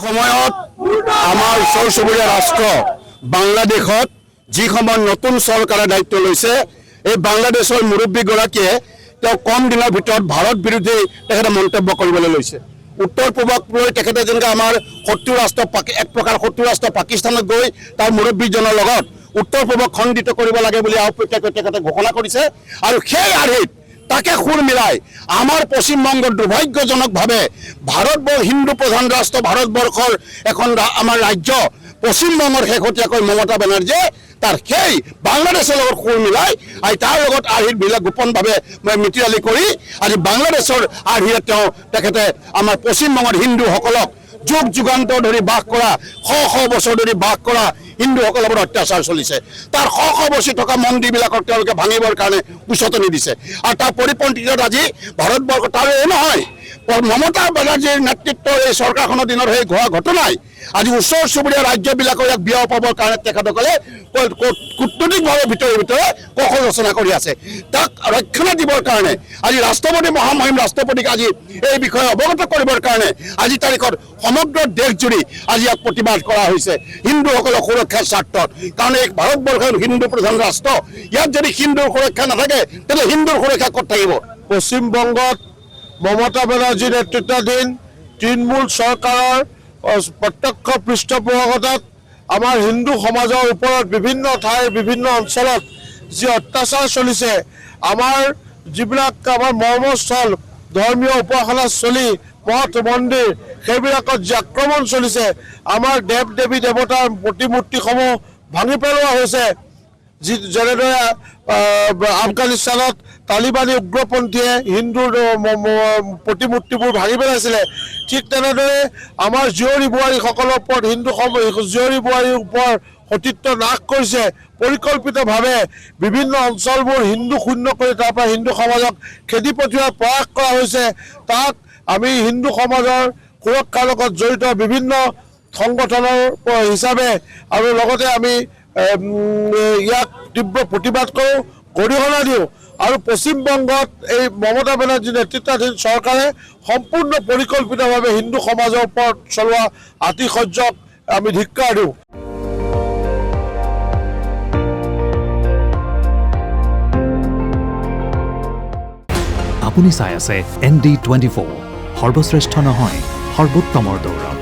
সময়ত আমাৰ ওচৰ চুবুৰীয়া ৰাষ্ট্ৰ বাংলাদেশত যি সময়ত নতুন চৰকাৰে দায়িত্ব লৈছে, এই বাংলাদেশৰ মুৰব্বীগৰাকীয়ে তেওঁ কম দিনৰ ভিতৰত ভাৰত বিৰোধী তেখেতে মন্তব্য কৰিবলৈ লৈছে। উত্তৰ পূবক লৈ তেখেতে যেনেকৈ আমাৰ শত্ৰু ৰাষ্ট্ৰ এক প্ৰকাৰ শত্ৰু ৰাষ্ট্ৰ পাকিস্তানত গৈ তাৰ মুৰব্বীজনৰ লগত উত্তৰ পূবক খণ্ডিত কৰিব লাগে বুলি আওপকীয়াকৈ তেখেতে ঘোষণা কৰিছে। আৰু সেই আৰ্হিত তাকে সুৰ মিলাই আমাৰ পশ্চিমবংগৰ দুৰ্ভাগ্যজনকভাৱে ভাৰতবৰ্ষ হিন্দু প্ৰধান ৰাষ্ট্ৰ ভাৰতবৰ্ষৰ এখন আমাৰ ৰাজ্য পশ্চিমবংগৰ শেহতীয়াকৈ মমতা বেনাৰ্জীয়ে তাৰ সেই বাংলাদেশৰ লগত সুৰ মিলাই আৰু তাৰ লগত আৰ্হিবিলাক গোপনভাৱে মিতিৰালি কৰি আজি বাংলাদেশৰ আৰ্হিৰে তেখেতে আমাৰ পশ্চিমবংগৰ হিন্দুসকলক যুগ যুগান্তৰ ধৰি বাস কৰা শ বছৰ ধৰি বাস কৰা হিন্দুসকলৰ ওপৰত অত্যাচাৰ চলিছে। তাৰ শ বছৰ থকা মন্দিৰবিলাকক তেওঁলোকে ভাঙিবৰ কাৰণে উচতনি দিছে। আৰু তাৰ পৰিপন্থীত আজি ভাৰতবৰ্ষ তাৰ এই নহয়, মমতা বেনাৰ্জীৰ নেতৃত্বৰ এই চৰকাৰখনৰ দিনৰ সেই হোৱা ঘটনাই আজি ওচৰ চুবুৰীয়া ৰাজ্যবিলাকৰ ইয়াক বিয়া পাবৰ কাৰণে তেখেতসকলে কূটনৈতিকভাৱে ভিতৰে কৌশল ৰচনা কৰি আছে। তাক ৰক্ষণা দিবৰ কাৰণে আজি ৰাষ্ট্ৰপতি মহামহিম ৰাষ্ট্ৰপতিক আজি এই বিষয়ে অৱগত কৰিবৰ কাৰণে আজি তাৰিখত সমগ্ৰ দেশজুৰি আজি ইয়াক প্ৰতিবাদ কৰা হৈছে হিন্দুসকলৰ সুৰক্ষাৰ স্বাৰ্থত। কাৰণ এই ভাৰতবৰ্ষৰ হিন্দু প্ৰধান ৰাষ্ট্ৰ, ইয়াত যদি হিন্দুৰ সুৰক্ষা নাথাকে তেন্তে হিন্দুৰ সুৰক্ষা ক'ত থাকিব? পশ্চিমবংগত মমতা বেনাৰ্জী নেতৃত্বাধীন তৃণমূল চৰকাৰৰ প্ৰত্যক্ষ পৃষ্ঠপোষকতাত আমাৰ হিন্দু সমাজৰ ওপৰত বিভিন্ন ঠাইৰ বিভিন্ন অঞ্চলত যি অত্যাচাৰ চলিছে, আমাৰ যিবিলাক আমাৰ মৰ্মস্থল ধৰ্মীয় উপাসনাস্থলী মঠ মন্দিৰ সেইবিলাকত যি আক্ৰমণ চলিছে, আমাৰ দেৱ দেৱী দেৱতাৰ প্ৰতিমূৰ্তিসমূহ ভাঙি পেলোৱা হৈছে। যেনেদৰে আফগানিস্তানত তালিবানী উগ্ৰপন্থীয়ে হিন্দুৰ প্ৰতিমূৰ্তিবোৰ ভাঙি পেলাইছিলে, ঠিক তেনেদৰে আমাৰ জীয়ৰী বোৱাৰীসকলৰ ওপৰত জীয়ৰী বোৱাৰীৰ ওপৰত সতীত্ব নাশ কৰিছে। পৰিকল্পিতভাৱে বিভিন্ন অঞ্চলবোৰ হিন্দু শূন্য কৰি তাৰ পৰা হিন্দু সমাজক খেদি পঠিওৱাৰ প্ৰয়াস কৰা হৈছে। তাক আমি হিন্দু সমাজৰ সুৰক্ষাৰ লগত জড়িত বিভিন্ন সংগঠনৰ হিচাপে আৰু লগতে আমি ইয়াক তীব্ৰ প্ৰতিবাদ কৰোঁ, গৰিহণা দিওঁ। আৰু পশ্চিমবংগত এই মমতা বেনাৰ্জী নেতৃত্বাধীন চৰকাৰে সম্পূৰ্ণ পৰিকল্পিতভাৱে হিন্দু সমাজৰ ওপৰত চলোৱা আতিশয্যক আমি ধিক্কাৰ দিওঁ। আপুনি চাই আছে ND24, সৰ্বশ্ৰেষ্ঠ নহয় সৰ্বোত্তমৰ দৌৰ।